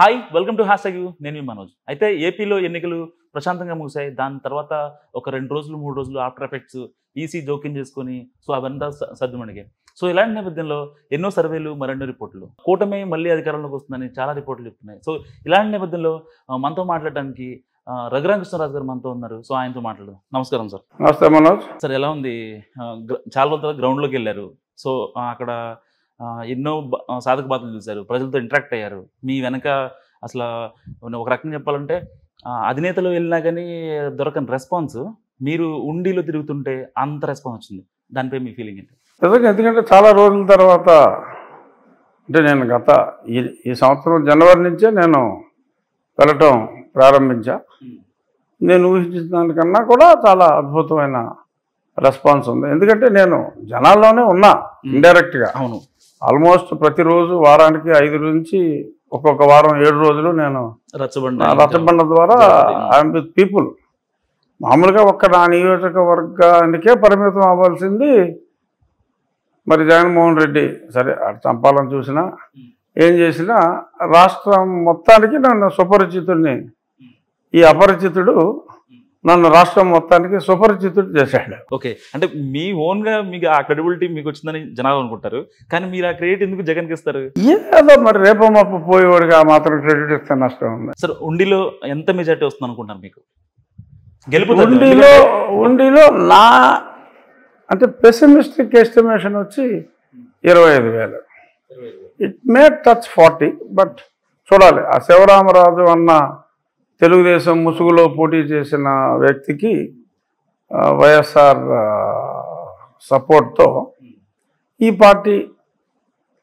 Hi welcome to hash tag నేను మీ మనోజ్. అయితే ఏపీలో ఎన్నికలు ప్రశాంతంగా ముగిశాయి. దాని తర్వాత ఒక 2 రోజులు 3 రోజులు ఆఫ్టర్ ఎఫెక్ట్స్ ఈసీ జోక్యం చేసుకొని అవంతా సద్దుమణిగాయి. ఇలాంటి నేపథ్యంలో ఎన్నో సర్వేలు మరెన్నో రిపోర్టులు కూటమి మళ్ళీ అధికారంలోకి వస్తుందని చాలా రిపోర్టులు చెప్తున్నాయి. ఇలాంటి నేపథ్యంలో మనతో మాట్లాడడానికి రఘురామకృష్ణరాజు గారు మనతో ఉన్నారు. ఆయనతో మాట్లాడదాం. నమస్కారం సార్. నమస్తే మనోజ్. సార్ ఎలా ఉంది? చాలా రోజుల తర్వాత గ్రౌండ్లోకి వెళ్ళారు. అక్కడ ఎన్నో సాధక బాధలు చూశారు, ప్రజలతో ఇంటరాక్ట్ అయ్యారు. మీ వెనక అసలు ఒక రకంగా చెప్పాలంటే అధినేతలు వెళ్ళినా కానీ దొరకని రెస్పాన్స్ మీరు ఉండిలో తిరుగుతుంటే అంత రెస్పాన్స్ వచ్చింది. దానిపై మీ ఫీలింగ్ ఏంటి? ఎందుకంటే చాలా రోజుల తర్వాత అంటే నేను గత ఈ సంవత్సరం జనవరి నుంచే నేను వెళ్ళటం ప్రారంభించా. నేను ఊహించిన దానికన్నా కూడా చాలా అద్భుతమైన రెస్పాన్స్ ఉంది. ఎందుకంటే నేను జనాల్లోనే ఉన్నా ఇండైరెక్ట్గా. అవును, ఆల్మోస్ట్ ప్రతిరోజు వారానికి 5 నుంచి ఒక్కొక్క వారం 7 రోజులు నేను రచ్చబండ ద్వారా ఐఎమ్ విత్ పీపుల్. మామూలుగా నా నియోజకవర్గానికే పరిమితం అవ్వాల్సింది మరి జగన్మోహన్ రెడ్డి సరే చంపాలని చూసినా ఏం చేసినా రాష్ట్రం మొత్తానికి నన్ను సుపరిచితుడిని, ఈ అపరిచితుడు నన్ను రాష్ట్రం మొత్తానికి సుపరిచితుడు చేశాడు. ఓకే, అంటే మీ ఓన్గా మీకు ఆ క్రెడిబిలిటీ మీకు వచ్చిందని జనాలు అనుకుంటారు, కానీ మీరు ఆ క్రెడిట్ ఎందుకు జగన్కి ఇస్తారు? ఏదో మరి రేపో మాపు పోయేవాడిగా మాత్రం క్రెడిట్ ఇస్తే నష్టం ఉంది. సార్ ఉండిలో ఎంత మెజార్టీ వస్తుంది అనుకుంటారు మీకు? ఉండిలో నా అంటే పెసిమిస్టిక్ ఎస్టిమేషన్ వచ్చి 25,000. ఇట్ మే టచ్ 40, బట్ చూడాలి. ఆ శివరామరాజు అన్న తెలుగుదేశం ముసుగులో పోటీ చేసిన వ్యక్తికి వైఎస్ఆర్ సపోర్ట్తో ఈ పార్టీ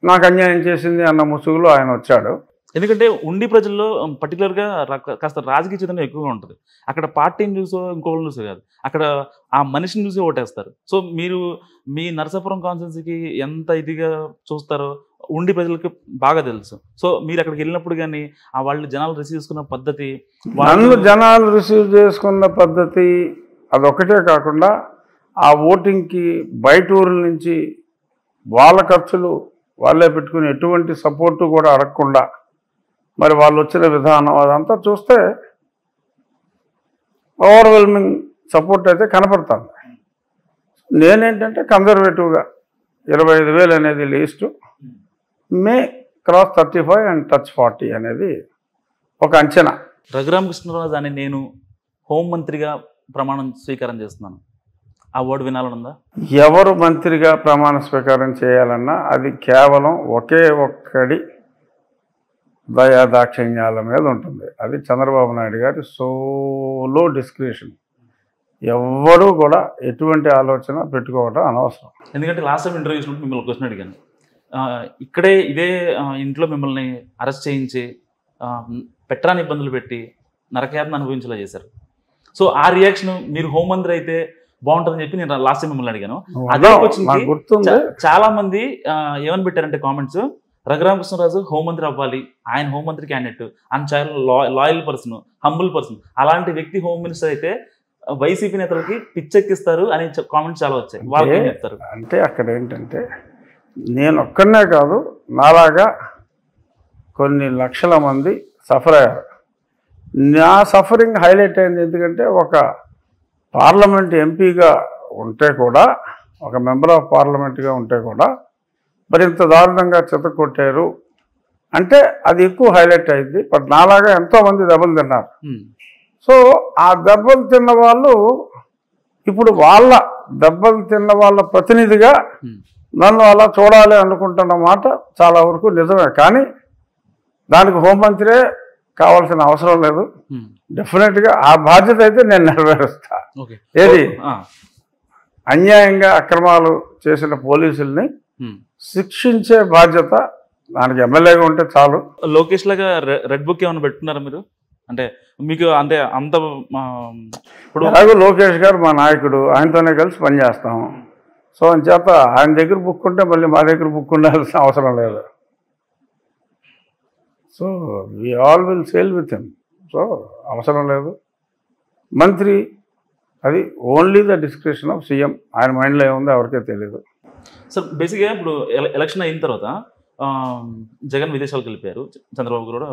నాకు అన్యాయం చేసింది అన్న ముసుగులో ఆయన వచ్చాడు. ఎందుకంటే ఉండి ప్రజల్లో పర్టికులర్గా కాస్త రాజకీయ చైతన్యం ఎక్కువగా ఉంటుంది. అక్కడ పార్టీని చూసో ఇంకొకరిని చూసో కాదు, అక్కడ ఆ మనిషిని చూసి ఓటేస్తారు. మీరు మీ నరసాపురం కాన్స్టిట్యున్సీకి ఎంత ఇదిగా చూస్తారో ఉండి ప్రజలకి బాగా తెలుసు. మీరు అక్కడికి వెళ్ళినప్పుడు కానీ వాళ్ళు జనాలు రిసీవ్ చేసుకున్న పద్ధతి, నన్ను జనాలు రిసీవ్ చేసుకున్న పద్ధతి అదొకటే కాకుండా ఆ ఓటింగ్కి బయట ఊర్ల నుంచి వాళ్ళ ఖర్చులు వాళ్ళే పెట్టుకుని ఎటువంటి సపోర్టు కూడా అడగకుండా మరి వాళ్ళు వచ్చిన విధానం అదంతా చూస్తే ఓవర్వెల్మింగ్ సపోర్ట్ అయితే కనపడుతుంది. నేనేంటంటే కన్జర్వేటివ్గా 25,000 అనేది least, may cross 35 and touch 40 అనేది ఒక అంచనా. రఘురామకృష్ణరాజు అని నేను హోంమంత్రిగా ప్రమాణం స్వీకారం చేస్తున్నాను, ఆ వర్డ్ వినాలనుందా? ఎవరు మంత్రిగా ప్రమాణ స్వీకారం చేయాలన్నా అది కేవలం ఒకే ఒక్కడి దయాదాక్షిణ్యాల మీద ఉంటుంది. అది చంద్రబాబు నాయుడు గారి సోలో డిస్క్రిషన్. ఎవ్వరూ కూడా ఎటువంటి ఆలోచన పెట్టుకోవడం అనవసరం. ఎందుకంటే లాస్ట్ టైం ఇంటర్వ్యూస్ మిమ్మల్ని క్వశ్చన్ అడిగాను, ఇక్కడే ఇదే ఇంట్లో మిమ్మల్ని అరెస్ట్ చేయించి పెట్టరాని ఇబ్బందులు పెట్టి నరకయాతన అనుభవించేలా చేశారు. ఆ రియాక్షన్ మీరు హోంమంత్రి అయితే బాగుంటుందని చెప్పి నేను లాస్ట్ టైం మిమ్మల్ని అడిగాను. అదే గుర్తుంది. చాలా మంది ఏమని పెట్టారంటే కామెంట్స్, రఘురామకృష్ణరాజు హోంమంత్రి అవ్వాలి, ఆయన హోంమంత్రి క్యాండిడేట్, ఆయన చాలా లాయల్ పర్సన్, హంబుల్ పర్సన్, అలాంటి వ్యక్తి హోమ్ మినిస్టర్ అయితే వైసీపీ నేతలకి పిచ్చెక్కిస్తారు అనే కామెంట్స్ చాలా వచ్చాయి. వాళ్ళు ఏం చెప్తారు అంటే అక్కడ ఏంటంటే నేను ఒక్కనే కాదు, నాలాగా కొన్ని లక్షల మంది సఫర్ అయ్యారు. నా సఫరింగ్ హైలైట్ అయింది ఎందుకంటే ఒక పార్లమెంట్ ఎంపీగా ఉంటే కూడా, ఒక మెంబర్ ఆఫ్ పార్లమెంట్గా ఉంటే కూడా మరి ఇంత దారుణంగా చెత్తకొట్టారు అంటే అది ఎక్కువ హైలైట్ అయింది. బట్ నాలాగా ఎంతోమంది దెబ్బలు తిన్నారు. ఆ దెబ్బలు తిన్న వాళ్ళు ఇప్పుడు వాళ్ళ దెబ్బలు తిన్న వాళ్ళ ప్రతినిధిగా నన్ను అలా చూడాలి అనుకుంటున్న మాట చాలా వరకు నిజమే. కానీ దానికి హోంమంత్రే కావాల్సిన అవసరం లేదు. డెఫినెట్గా ఆ బాధ్యత అయితే నేను నెరవేరుస్తా. ఏది అన్యాయంగా అక్రమాలు చేసిన పోలీసుల్ని శిక్షించే బాధ్యత దానికి ఎమ్మెల్యేగా ఉంటే చాలు. లోకేష్ లాగా రెడ్ బుక్ ఏమైనా పెట్టుకున్నారా మీరు? అంటే మీకు అంటే అంత ఇప్పుడు అలాగే లోకేష్ గారు మా నాయకుడు, ఆయనతోనే కలిసి పనిచేస్తాం. అంచేత ఆయన దగ్గర బుక్ ఉంటే మళ్ళీ మా దగ్గర బుక్ ఉండాల్సిన అవసరం లేదు. We all will sail with him. అవసరం లేదు. మంత్రి అది only the description of CM. ఆయన మైండ్లో ఏముందో ఎవరికే తెలియదు. సార్ బేసిక్గా ఇప్పుడు ఎలక్షన్ అయిన తర్వాత జగన్ విదేశాలకు వెళ్ళిపోయారు, చంద్రబాబు కూడా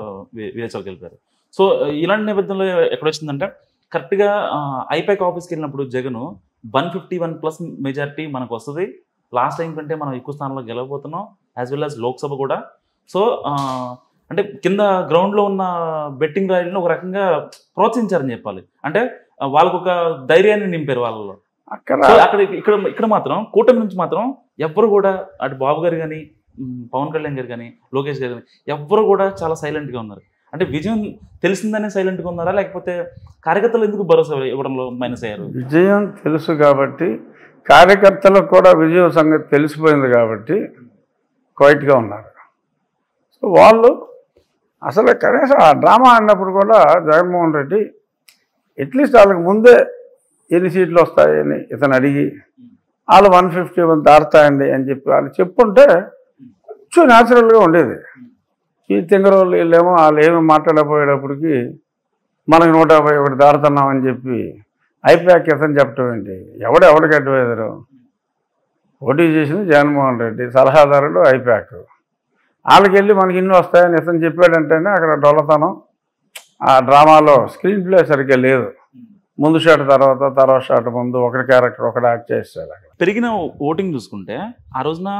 విదేశాలకు వెళ్ళిపోయారు. సో ఇలాంటి నేపథ్యంలో ఎక్కడొచ్చిందంటే కరెక్ట్గా ఐపాక్ ఆఫీస్కి వెళ్ళినప్పుడు జగన్ 151+ మెజారిటీ మనకు వస్తుంది, లాస్ట్ టైం కంటే మనం ఎక్కువ స్థానంలో గెలవబోతున్నాం, యాజ్ వెల్ యాజ్ లోక్సభ కూడా. సో అంటే కింద గ్రౌండ్లో ఉన్న బెట్టింగ్ రాయల్ని ఒక రకంగా ప్రోత్సహించారని చెప్పాలి. అంటే వాళ్ళకు ఒక ధైర్యాన్ని నింపారు వాళ్ళలో. అక్కడ ఇక్కడ మాత్రం కూటమి నుంచి మాత్రం ఎవ్వరు కూడా అటు బాబు గారు కానీ, పవన్ కళ్యాణ్ గారు కానీ, లోకేష్ గారు కానీ ఎవ్వరు కూడా చాలా సైలెంట్గా ఉన్నారు. అంటే విజయం తెలిసిందనే సైలెంట్గా ఉన్నారా, లేకపోతే కార్యకర్తలు ఎందుకు భరోసా ఇవ్వడంలో మైనస్ అయ్యారు? విజయం తెలుసు కాబట్టి, కార్యకర్తలకు కూడా విజయం సంగతి తెలిసిపోయింది కాబట్టి క్వైట్గా ఉన్నారు. సో వాళ్ళు అసలు కనీసం ఆ డ్రామా ఆడినప్పుడు కూడా జగన్మోహన్ రెడ్డి అట్లీస్ట్ వాళ్ళకి ముందే ఎన్ని సీట్లు వస్తాయని ఇతను అడిగి వాళ్ళు 151 దాటుతాయండి అని చెప్పి వాళ్ళు చెప్పుంటే కొంచెం న్యాచురల్గా ఉండేది. ఈ తింగరోళ్ళు వీళ్ళేమో వాళ్ళు ఏమి మాట్లాడపోయేటప్పటికి మనకు 151 దాడుతున్నామని చెప్పి ఐపాక్ ఇతను చెప్పడం ఏంటి? ఎవడికి అడ్వైజరు? పోటీ చేసింది జగన్మోహన్ రెడ్డి, సలహాదారుడు ఐపాక్. వాళ్ళకి వెళ్ళి మనకి ఇన్ని వస్తాయని ఇతను చెప్పాడంటేనే అక్కడ డొల్లతనం. ఆ డ్రామాలో స్క్రీన్ ప్లే సరిగ్గా లేదు. ముందు షాట్ తర్వాత షాట్ ముందు ఒకరి క్యారెక్టర్ ఒకటి యాక్ట్ చేస్తాడు. అక్కడ పెరిగిన ఓటింగ్ చూసుకుంటే ఆ రోజున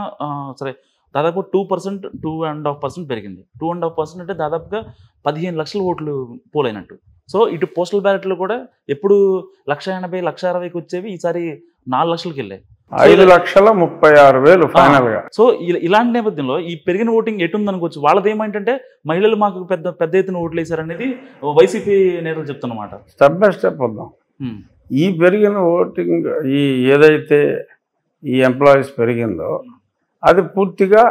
సరే దాదాపు 2%, 2.5% పెరిగింది. 2.5% అంటే దాదాపుగా 15 లక్షల ఓట్లు పోలైనట్టు. సో ఇటు పోస్టల్ బ్యాలెట్లు కూడా ఎప్పుడు 180,000, 160,000కి వచ్చేవి, ఈసారి 4 లక్షలకి వెళ్ళాయి. 5,36,000 ఫైనల్గా. సో ఇలాంటి నేపథ్యంలో ఈ పెరిగిన ఓటింగ్ ఎటుందనుకోవచ్చు. వాళ్ళది ఏమంటే మహిళలు మాకు పెద్ద ఎత్తున ఓట్లు వేశారనేది వైసీపీ నేతలు చెప్తున్నమాట. స్టెప్ బై స్టెప్ వద్దాం. ఈ పెరిగిన ఓటింగ్ ఏదైతే ఈ ఎంప్లాయీస్ పెరిగిందో అది పూర్తిగా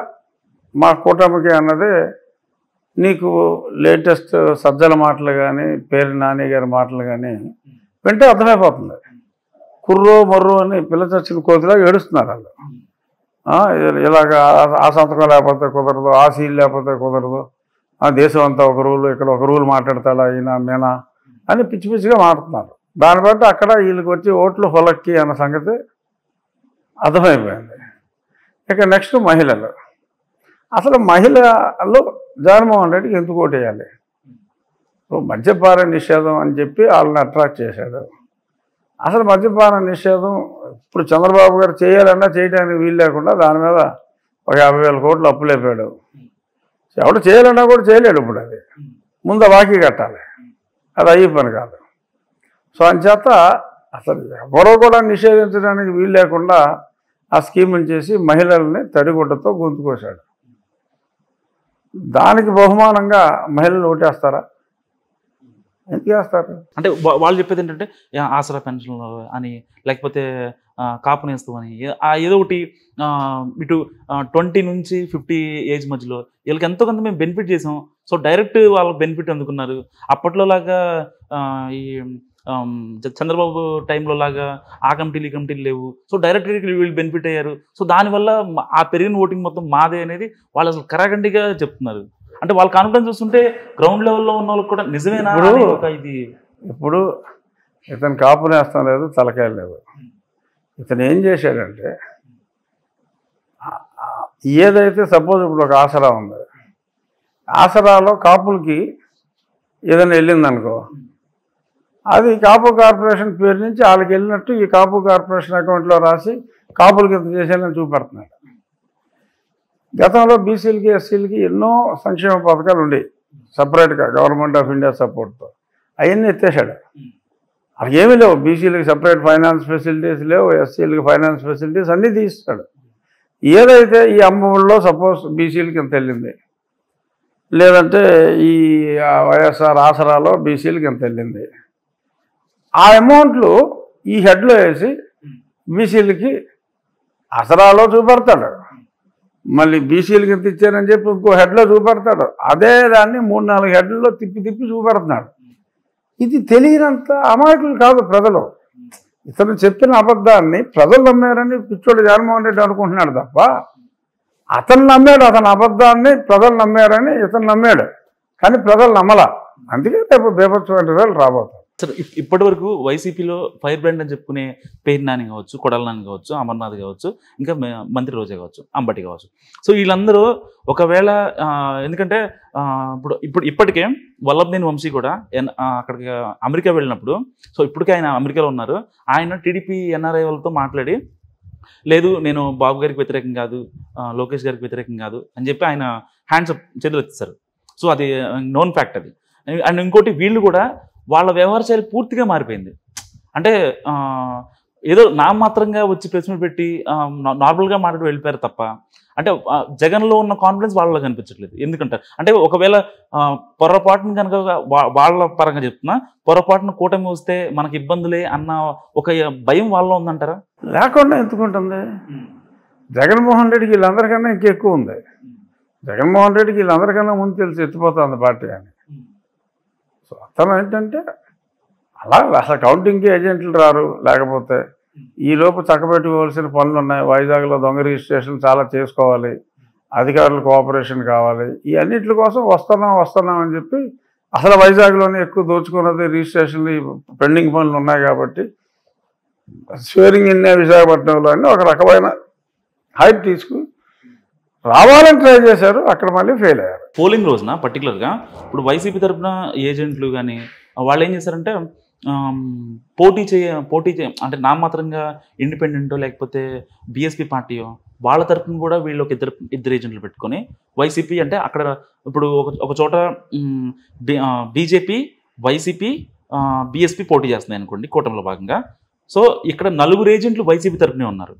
మా కూటమికి అన్నది నీకు లేటెస్ట్ సజ్జల మాటలు కానీ, పేరు నాని గారి మాటలు కానీ వింటే అర్థమైపోతుంది. కుర్రో మర్రో అని పిల్ల చచ్చిన కోతిలాగా ఏడుస్తున్నారు వాళ్ళు. ఇలాగ ఆ సంతకం లేకపోతే కుదరదు, ఆ సీల్ లేకపోతే కుదరదు, ఆ దేశం అంతా ఒక రూలు, ఇక్కడ ఒక రూల్ మాట్లాడతాడా ఈయన మేనా అని పిచ్చి పిచ్చిగా మాట్లాడుతున్నారు. దాన్ని బట్టి అక్కడ వీళ్ళకి వచ్చి ఓట్లు హొలక్కి అన్న సంగతి అర్థమైపోయింది. ఇక నెక్స్ట్ మహిళలు. అసలు మహిళలు జగన్మోహన్ రెడ్డికి ఎందుకు ఓటు వేయాలి? మద్యపాన నిషేధం అని చెప్పి వాళ్ళని అట్రాక్ట్ చేశాడు. అసలు మద్యపాన నిషేధం ఇప్పుడు చంద్రబాబు గారు చేయాలన్నా చేయడానికి వీలు లేకుండా దాని మీద ఒక 50,000 కోట్లు అప్పు లేపాడు. ఎవడు చేయాలన్నా కూడా చేయలేడు. ఇప్పుడు అది ముందు బాకీ కట్టాలి, అది అయ్యే పని కాదు. సో అంచేత అసలు ఎవరో కూడా నిషేధించడానికి వీలు లేకుండా ఆ స్కీమ్ని చేసి మహిళల్ని తడిగుడ్డతో గొంతుకోశాడు. దానికి బహుమానంగా మహిళలు ఓటేస్తారా? ఎందుకు వేస్తారు? అంటే వాళ్ళు చెప్పేది ఏంటంటే ఆసరా పెన్షన్లు అని, లేకపోతే కాపు నేస్తం అని, ఏదో ఒకటి ఇటు 20 నుంచి 50 ఏజ్ మధ్యలో వీళ్ళకి ఎంతో కొంత మేము బెనిఫిట్ చేసాం. సో డైరెక్ట్ వాళ్ళకి బెనిఫిట్ అందుకున్నారు. అప్పట్లో లాగా ఈ చంద్రబాబు టైంలో లాగా ఆ కమిటీలు ఈ కమిటీలు లేవు. సో డైరెక్ట్ వీళ్ళు బెనిఫిట్ అయ్యారు. సో దానివల్ల ఆ పెరిగిన ఓటింగ్ మొత్తం మాదే అనేది వాళ్ళు అసలు కరాఖండిగా చెప్తున్నారు. అంటే వాళ్ళ కాన్ఫిడెన్స్ చూస్తుంటే గ్రౌండ్ లెవెల్లో ఉన్న వాళ్ళకి కూడా నిజమేనా ఇది? ఇప్పుడు ఇతను కాపు నేస్తం లేదు, తలకాయ లేదు. ఇతను ఏం చేశాడంటే ఏదైతే సపోజ్ ఇప్పుడు ఒక ఆసరా ఉంది, ఆసరాలో కాపులకి ఏదైనా వెళ్ళిందనుకో, అది కాపు కార్పొరేషన్ పేరు నుంచి వాళ్ళకి వెళ్ళినట్టు ఈ కాపు కార్పొరేషన్ అకౌంట్లో రాసి కాపులకి ఇంత చేసేయాలని చూపెడుతున్నాడు. గతంలో బీసీలకి, ఎస్సీలకి ఎన్నో సంక్షేమ పథకాలు ఉండేవి సపరేట్గా గవర్నమెంట్ ఆఫ్ ఇండియా సపోర్ట్తో. అవన్నీ ఎత్తేసాడు. అవి ఏమీ లేవు. బీసీలకి సపరేట్ ఫైనాన్స్ ఫెసిలిటీస్ లేవు, ఎస్సీలకి ఫైనాన్స్ ఫెసిలిటీస్ అన్నీ తీస్తాడు. ఏదైతే ఈ అమ్మఒడిలో సపోజ్ బీసీలకి ఇంత వెళ్ళింది, లేదంటే ఈ వైఎస్ఆర్ ఆసరాలో బీసీలకి ఇంత వెళ్ళింది, ఆ అమౌంట్లు ఈ హెడ్లో వేసి బీసీలకి ఆసరాలో చూపెడతాడు, మళ్ళీ బీసీలకి ఇంత ఇచ్చారని చెప్పి ఇంకో హెడ్లో చూపెడతాడు. అదే దాన్ని 3-4 హెడ్లలో తిప్పి చూపెడుతున్నాడు. ఇది తెలియనంత అమాయకులు కాదు ప్రజలు. ఇతను చెప్పిన అబద్ధాన్ని ప్రజలు నమ్మారని పిచ్చోడు జగన్మోహన్ రెడ్డి అనుకుంటున్నాడు తప్ప, అతను నమ్మాడు. అతని అబద్ధాన్ని ప్రజలు నమ్మారని ఇతను నమ్మాడు, కానీ ప్రజలు నమ్మలా. అందుకే రేపు బీభత్సమైన రిజల్ట్ రాబోతుంది. సరే ఇప్పటి వరకు వైసీపీలో ఫైర్ బ్రాండ్ అని చెప్పుకునే పేరు నాని కావచ్చు, కొడాల నాని కావచ్చు, అమర్నాథ్ కావచ్చు, ఇంకా మంత్రి రోజా కావచ్చు, అంబటి కావచ్చు. సో వీళ్ళందరూ ఒకవేళ ఎందుకంటే ఇప్పటికే వల్లభనేని వంశీ కూడా అక్కడికి అమెరికా వెళ్ళినప్పుడు, సో ఇప్పటికే ఆయన అమెరికాలో ఉన్నారు, ఆయన టీడీపీ ఎన్ఆర్ఐ వాళ్ళతో మాట్లాడి లేదు నేను బాబు గారికి వ్యతిరేకం కాదు, లోకేష్ గారికి వ్యతిరేకం కాదు అని చెప్పి ఆయన హ్యాండ్స్ అప్ చేతులు ఎత్తిస్తారు. సో అది నోన్ ఫ్యాక్ట్ అది. అండ్ ఇంకోటి వీళ్ళు కూడా వాళ్ళ వ్యవహార శైలి పూర్తిగా మారిపోయింది. అంటే ఏదో నామాత్రంగా వచ్చి ప్రెస్ మీట్ పెట్టి నార్మల్గా మాట్లాడి వెళ్ళిపోయారు తప్ప, అంటే జగన్లో ఉన్న కాన్ఫిడెన్స్ వాళ్ళలో కనిపించట్లేదు. ఎందుకంటారు అంటే ఒకవేళ పొరపాటును కనుక వాళ్ళ పరంగా చెప్తున్నా, పొరపాటును కూటమి వస్తే మనకి ఇబ్బందులే అన్న ఒక భయం వాళ్ళలో ఉందంటారా? లేకుండా ఎందుకుంటుంది? జగన్మోహన్ రెడ్డికి వీళ్ళందరికన్నా ఇంకెక్కువ ఉంది. జగన్మోహన్ రెడ్డికి వీళ్ళందరికన్నా ముందు తెలిసి ఎత్తిపోతుంది పార్టీ అని. సో అతను ఏంటంటే అలా అసలు కౌంటింగ్కి ఏజెంట్లు రారు, లేకపోతే ఈలోపు చక్కబెట్టుకోవాల్సిన పనులు ఉన్నాయి. వైజాగ్లో దొంగ రిజిస్ట్రేషన్ చాలా చేసుకోవాలి, అధికారులు కోఆపరేషన్ కావాలి, ఈ అన్నింటి కోసం వస్తున్నాం అని చెప్పి అసలు వైజాగ్లోనే ఎక్కువ దోచుకున్నది రిజిస్ట్రేషన్లు పెండింగ్ పనులు ఉన్నాయి కాబట్టి స్వేరింగ్ ఇన్ విశాఖపట్నంలో అని ఒక రకమైన హైప్ తీసుకు రావాలని ట్రై చేశారు. అక్కడ మళ్ళీ ఫెయిల్ అయ్యారు. పోలింగ్ రోజున పర్టికులర్గా ఇప్పుడు వైసీపీ తరఫున ఏజెంట్లు కానీ వాళ్ళు ఏం చేశారంటే పోటీ అంటే నామాత్రంగా ఇండిపెండెంటో లేకపోతే బీఎస్పీ పార్టీయో వాళ్ళ తరఫున కూడా వీళ్ళు ఒక ఇద్దరు ఏజెంట్లు పెట్టుకొని వైసీపీ అంటే అక్కడ ఇప్పుడు ఒక చోట బీజేపీ, వైసీపీ, బీఎస్పీ పోటీ చేస్తున్నాయి అనుకోండి కూటమిలో భాగంగా. సో ఇక్కడ 4 ఏజెంట్లు వైసీపీ తరఫునే ఉన్నారు.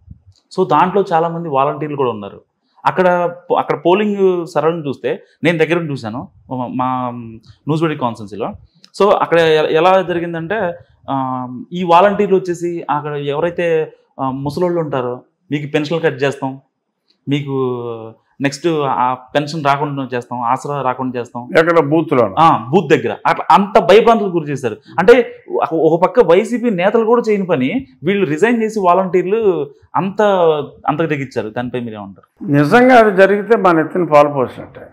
సో దాంట్లో చాలామంది వాలంటీర్లు కూడా ఉన్నారు. అక్కడ పోలింగ్ సరళను చూస్తే నేను దగ్గర చూశాను మా నూజివీడు కాన్స్టిట్యున్సీలో. సో అక్కడ ఎలా జరిగిందంటే ఈ వాలంటీర్లు వచ్చేసి అక్కడ ఎవరైతే ముసలోళ్ళు ఉంటారో మీకు పెన్షన్ కట్ చేస్తాం, మీకు నెక్స్ట్ ఆ పెన్షన్ రాకుండా చేస్తాం, ఆసరా రాకుండా చేస్తాం, ఎక్కడ బూత్ దగ్గర అట్లా అంత భయభ్రాంతులకు గురి చేశారు. అంటే ఒక పక్క వైసీపీ నేతలు కూడా చేయని పని వీళ్ళు రిజైన్ చేసి వాలంటీర్లు అంతకు తెగించారు. దానిపై మీరు ఏమంటారు? నిజంగా అది జరిగితే మన ఎత్తున పాలు పోసినట్టే.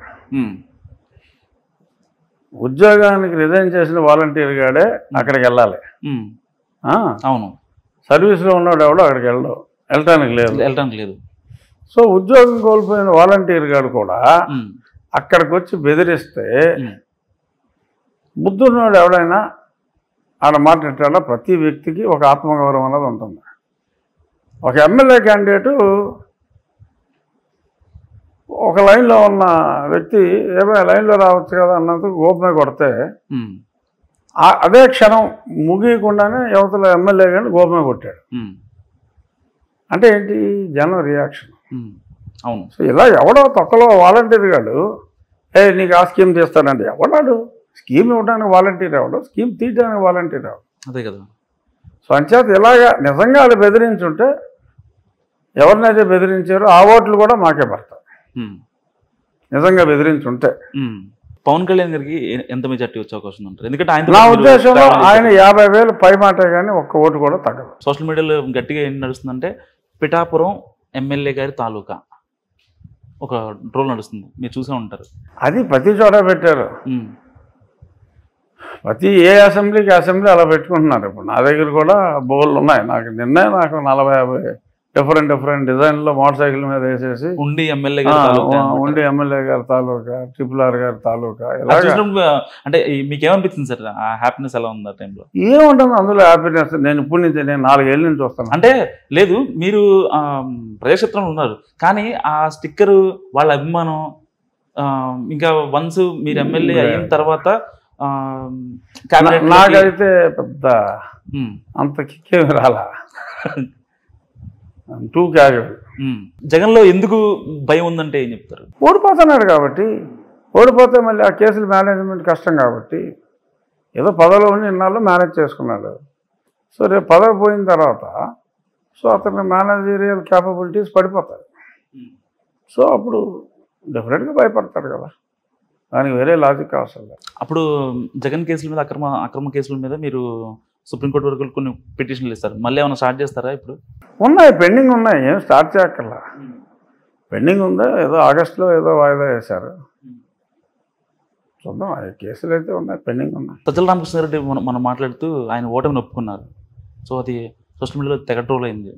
ఉద్యోగానికి రిజైన్ చేసిన వాలంటీర్ గాడే అక్కడికి వెళ్ళాలి. అవును, సర్వీస్లో ఉన్నాడు ఎవడో అక్కడికి వెళ్ళటానికి లేదు. సో ఉద్యోగం కోల్పోయిన వాలంటీర్ గారు కూడా అక్కడికి వచ్చి బెదిరిస్తే బుద్ధున్నాడు ఎవడైనా ఆడ మాట్లాడాలా. ప్రతి వ్యక్తికి ఒక ఆత్మగౌరవం అన్నది ఉంటుంది. ఒక ఎమ్మెల్యే క్యాండిడేటు ఒక లైన్లో ఉన్న వ్యక్తి ఏమైనా లైన్లో రావచ్చు కదా అన్నందుకు ఓపెన్ కొడితే అదే క్షణం ముగియకుండానే యువతల ఎమ్మెల్యే గారిని గోపమే కొట్టాడు. అంటే ఏంటి? జనం రియాక్షన్. అవును. సో ఇలా ఎవడో తొక్కలో వాలంటీర్ గాడు నీకు ఆ స్కీమ్ తీస్తానండి, ఎవడాడు? స్కీమ్ ఇవ్వడానికి వాలంటీర్ ఎవడు, స్కీమ్ తీయడానికి వాలంటీర్ ఎవడు? అదే కదా. సో అంచేత ఇలాగా నిజంగా వాళ్ళు బెదిరించుంటే ఎవరినైతే బెదిరించారో ఆ ఓట్లు కూడా మాకే పడతాయి. నిజంగా బెదిరించుంటే పవన్ కళ్యాణ్ గారికి ఎంత మెజార్టీ వచ్చే అవకాశం ఉంటుంది? ఎందుకంటే ఆయన నా ఉద్దేశంలో ఆయన 50,000 పై మాట కానీ ఒక్క ఓటు కూడా తగ్గదు. సోషల్ మీడియాలో గట్టిగా ఏం నడుస్తుందంటే పిఠాపురం ఎమ్మెల్యే గారి తాలూకా ఒక ట్రోల్ నడుస్తుంది, మీరు చూసే ఉంటారు. అది ప్రతి చోట పెట్టారు. ప్రతి అసెంబ్లీకి అలా పెట్టుకుంటున్నారు. ఇప్పుడు నా దగ్గర కూడా బోర్లు ఉన్నాయి. నాకు 40-50 డిఫరెంట్ డిజైన్లో మోటార్ సైకిల్ మీద వేసేసి ఉండి ఎమ్మెల్యే గారి తాలూకా, RRR గారి తాలూకా. అంటే మీకేమనిపించింది సార్? ఆ హ్యాపీనెస్ ఎలా ఉంది ఆ టైంలో? ఏముంటుంది అందులో హ్యాపీనెస్? నేను ఇప్పుడు నుంచి 4 ఏళ్ళ నుంచి వస్తాను. అంటే లేదు, మీరు ప్రజాక్షేత్రంలో ఉన్నారు కానీ ఆ స్టిక్కరు వాళ్ళ అభిమానం ఇంకా వన్స్ మీరు ఎమ్మెల్యే అయిన తర్వాత నాకైతే పెద్ద అంత కిక్కేమి రాలా. జగన్లో ఎందుకు భయం ఉందంటే ఏం చెప్తారు? ఓడిపోతున్నాడు కాబట్టి. ఓడిపోతే మళ్ళీ ఆ కేసులు మేనేజ్మెంట్ కష్టం కాబట్టి ఏదో పదవిలో ఉండి ఇన్నాళ్ళు మేనేజ్ చేసుకున్నాడు. సో రేపు పదవి పోయిన తర్వాత సో అతని మేనేజరియల్ క్యాపబిలిటీస్ పడిపోతాయి. సో అప్పుడు డెఫినెట్గా భయపడతాడు కదా, దానికి వేరే లాజిక్ అవసరం లేదు. అప్పుడు జగన్ కేసుల మీద అక్రమ కేసుల మీద మీరు సుప్రీంకోర్టు వరకు కొన్ని పిటిషన్లు ఇస్తారు. మళ్ళీ ఏమైనా స్టార్ట్ చేస్తారా? ఇప్పుడు ఉన్నాయి, పెండింగ్ ఉన్నాయి, ఏం స్టార్ట్ చేయక్కర్లా. పెండింగ్ ఉందా? ఏదో ఆగస్టులో ఏదో వాయిదా వేశారు. చూద్దాం. ఆ కేసులు అయితే ఉన్నాయి, పెండింగ్ ఉన్నాయి. సజ్జల రామకృష్ణారెడ్డి మనం మాట్లాడుతూ ఆయన ఓటమిని ఒప్పుకున్నారు. సో అది సోషల్ మీడియాలో తెగ ట్రోల్ అయింది.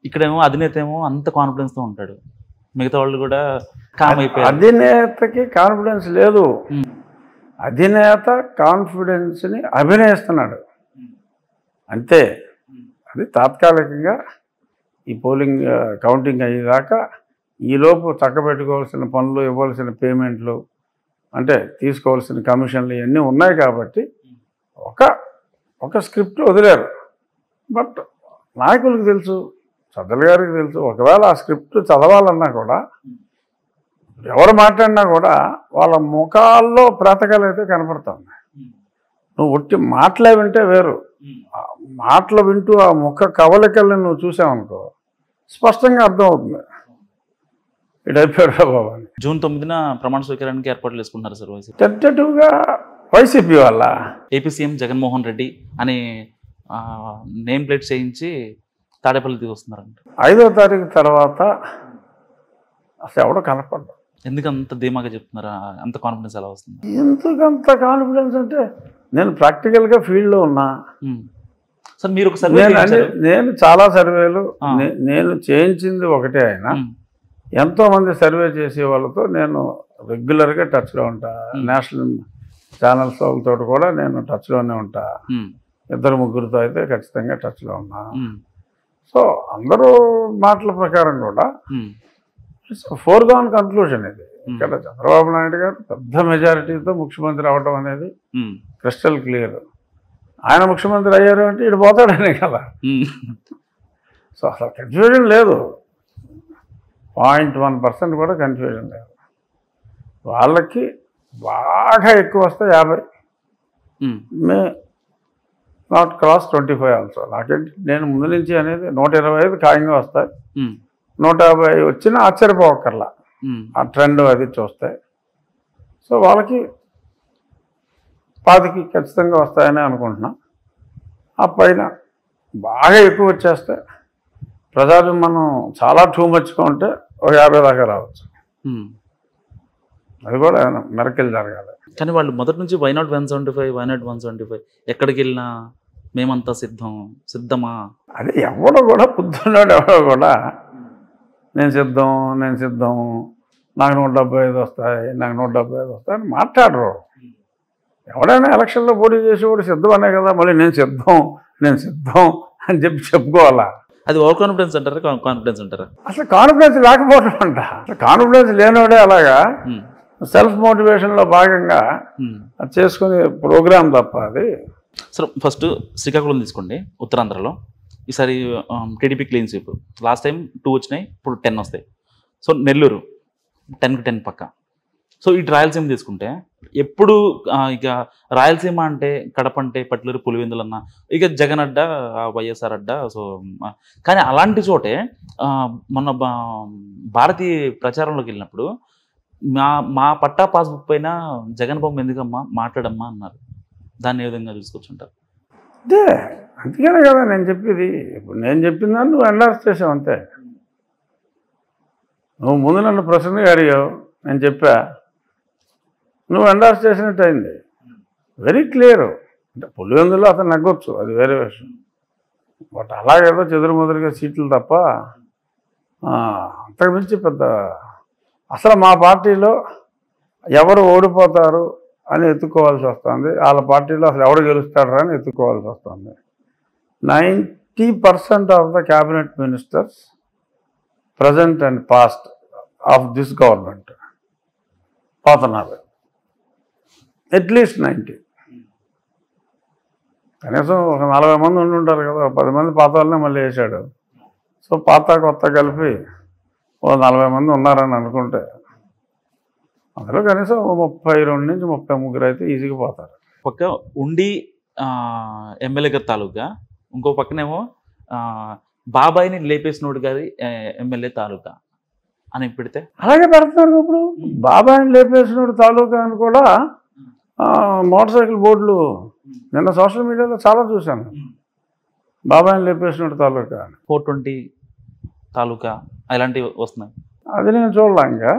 ఇక్కడేమో అధినేత ఏమో అంత కాన్ఫిడెన్స్తో ఉంటాడు, మిగతా వాళ్ళు కూడా కామ్ అయిపోయారు. అధినేతకి కాన్ఫిడెన్స్ లేదు. అధినేత కాన్ఫిడెన్స్ని అభినయిస్తున్నాడు అంతే. అది తాత్కాలికంగా ఈ పోలింగ్ కౌంటింగ్ అయ్యేదాకా ఈలోపు చక్కబెట్టుకోవాల్సిన పనులు, ఇవ్వాల్సిన పేమెంట్లు, అంటే తీసుకోవాల్సిన కమిషన్లు ఇవన్నీ ఉన్నాయి కాబట్టి ఒక స్క్రిప్ట్ వదిలేరు. బట్ నాయకులకు తెలుసు, సజ్జల గారికి తెలుసు, ఒకవేళ ఆ స్క్రిప్ట్ చదవాలన్నా కూడా, ఎవరు మాట్లాడినా కూడా వాళ్ళ ముఖాల్లో ప్రాతకాలు అయితే కనపడుతుంది. నువ్వు ఒట్టి మాటలే వింటే వేరు, మాటలు వింటూ ఆ ముఖ కవలికల్ని నువ్వు చూసావనుకో స్పష్టంగా అర్థమవుతుంది ఇటు అయిపోయాడు బాబు అని. జూన్ 9న ప్రమాణ స్వీకారానికి ఏర్పాట్లు చేసుకుంటున్నారు సార్ వైసీపీ. టెంటేటివ్గా వైసీపీ వల్ల ఏపీ సీఎం జగన్మోహన్ రెడ్డి అనే నేమ్ ప్లేట్ చేయించి తాడేపల్లి దిగి వస్తున్నారంట. 5వ తారీఖు తర్వాత అసలు ఎవడో కనపడ్డా. ఎందుకు అంత ధీమాగా చెప్తున్నారా? అంత కాన్ఫిడెన్స్ ఎలా వస్తుంది? ఎందుకంత కాన్ఫిడెన్స్ అంటే నేను ప్రాక్టికల్గా ఫీల్డ్లో ఉన్నా సార్. మీరు ఒక సర్వే నేను చాలా సర్వేలు నేను చేయించింది ఒకటే. అయినా ఎంతోమంది సర్వే చేసే వాళ్ళతో నేను రెగ్యులర్గా టచ్లో ఉంటా. నేషనల్ ఛానల్స్ వాళ్ళతో కూడా నేను టచ్లోనే ఉంటా. 2-3 అయితే ఖచ్చితంగా టచ్లో ఉన్నా. సో అందరూ మాటల ప్రకారం కూడా ఫోర్గాన్ కన్క్లూజన్ ఇది. ఇక్కడ చంద్రబాబు నాయుడు గారు పెద్ద మెజారిటీతో ముఖ్యమంత్రి అవడం అనేది క్రిస్టల్ క్లియర్. ఆయన ముఖ్యమంత్రి అయ్యారు అంటే ఇటు పోతాడనే కదా. సో అసలు కన్ఫ్యూజన్ లేదు, 0.1% కూడా కన్ఫ్యూజన్ లేదు. వాళ్ళకి బాగా ఎక్కువ వస్తే 50, మే నాట్ క్రాస్ 25 ఆల్సో. నాకేంటి, నేను ముందు నుంచి అనేది 125 ఖాయంగా వస్తాయి. 150 వచ్చినా ఆశ్చర్యపోకర్లా ఆ ట్రెండ్ అది చూస్తే. సో వాళ్ళకి 25 ఖచ్చితంగా వస్తాయని అనుకుంటున్నా. ఆ పైన బాగా ఎక్కువ వచ్చేస్తే ప్రజాభిమానం చాలా టూ మచ్గా ఉంటే 50 దాకా రావచ్చు. అది కూడా మెరకలు జరగాలి. కానీ వాళ్ళు మొదటి నుంచి వై నాట్ 175 ఎక్కడికి వెళ్ళినా మేమంతా సిద్ధమా. అది ఎవడో కూడా పొద్దున్నాడు, ఎవడో కూడా నేను సిద్ధం నాకు 175 వస్తాయి అని మాట్లాడరు. ఎవడైనా ఎలక్షన్లో పోటీ చేసేవాడు సిద్ధం అనే కదా. మళ్ళీ నేను సిద్ధం అని చెప్పుకోవాలా. అది ఓవర్ కాన్ఫిడెన్స్ అంటారా, కాన్ఫిడెన్స్ అంటారా? అసలు కాన్ఫిడెన్స్ లేకపోవడం అంట. కాన్ఫిడెన్స్ లేనివాడే అలాగా సెల్ఫ్ మోటివేషన్లో భాగంగా చేసుకునే ప్రోగ్రామ్ తప్ప అది. సార్ ఫస్ట్ శ్రీకాకుళం తీసుకోండి, ఉత్తరాంధ్రలో ఈసారి TDP clean sweep. Last time 2 వచ్చినాయి, ఇప్పుడు 10 వస్తాయి. సో నెల్లూరు 10కి 10 పక్క. సో ఇటు రాయలసీమ తీసుకుంటే ఎప్పుడు ఇక రాయలసీమ అంటే కడప అంటే పట్లూరు పులివెందులు అన్న ఇక జగన్ అడ్డ, వైఎస్ఆర్ అడ్డ. సో కానీ అలాంటి చోటే మొన్న భారతీయ ప్రచారంలోకి వెళ్ళినప్పుడు మా పట్టా పాస్బుక్ పైన జగన్ బొమ్మ ఎందుకమ్మా మాట్లాడమ్మా అన్నారు. దాన్ని ఏ విధంగా చూసుకొచ్చుంటారు? అదే అందుకనే కదా నేను చెప్పేది. ఇప్పుడు నేను చెప్పిందాన్ని నువ్వు ఎండార్స్ చేసావు అంతే. నువ్వు ముందు నన్ను ప్రశ్నగా అడిగావు, నేను చెప్పా, నువ్వు ఎండార్స్ చేసినట్టు అయింది. Very clear. అంటే పులివెందులో అతను నగ్గొచ్చు, అది వేరే విషయం. బట్ అలాగేదో చెదురుమదురుగా సీట్లు తప్ప అంతకుమించి పెద్ద అసలు మా పార్టీలో ఎవరు ఓడిపోతారు అని ఎత్తుకోవాల్సి వస్తుంది. వాళ్ళ పార్టీలో అసలు ఎవడు గెలుస్తాడరా అని ఎత్తుకోవాల్సి వస్తుంది. 90% of the cabinet ministers present and past of this government పోతున్నారు. అట్లీస్ట్ 90. కనీసం ఒక 40 మంది ఉండి ఉంటారు కదా. 10 మంది పాత వాళ్ళనే మళ్ళీ వేసాడు. సో పాత కొత్త కలిపి 40 మంది ఉన్నారని అనుకుంటే అందులో కనీసం 32 నుంచి 33 అయితే ఈజీగా పోతారు. పక్క ఉండి ఎమ్మెల్యే గారి తాలూకా, ఇంకో పక్కనేమో బాబాయిని లేపేసినోడు గారి ఎమ్మెల్యే తాలూకా అని పెడితే అలాగే పెడుతున్నారు. ఇప్పుడు బాబాయిని లేపేసినోడు తాలూకా అని కూడా మోటార్ సైకిల్ బోర్డులు నిన్న సోషల్ మీడియాలో చాలా చూశాను. బాబాయిని లేపేసినోడు తాలూకా 420 తాలూకా ఇలాంటివి వస్తున్నాయి. అది నేను చూడలే. ఇంకా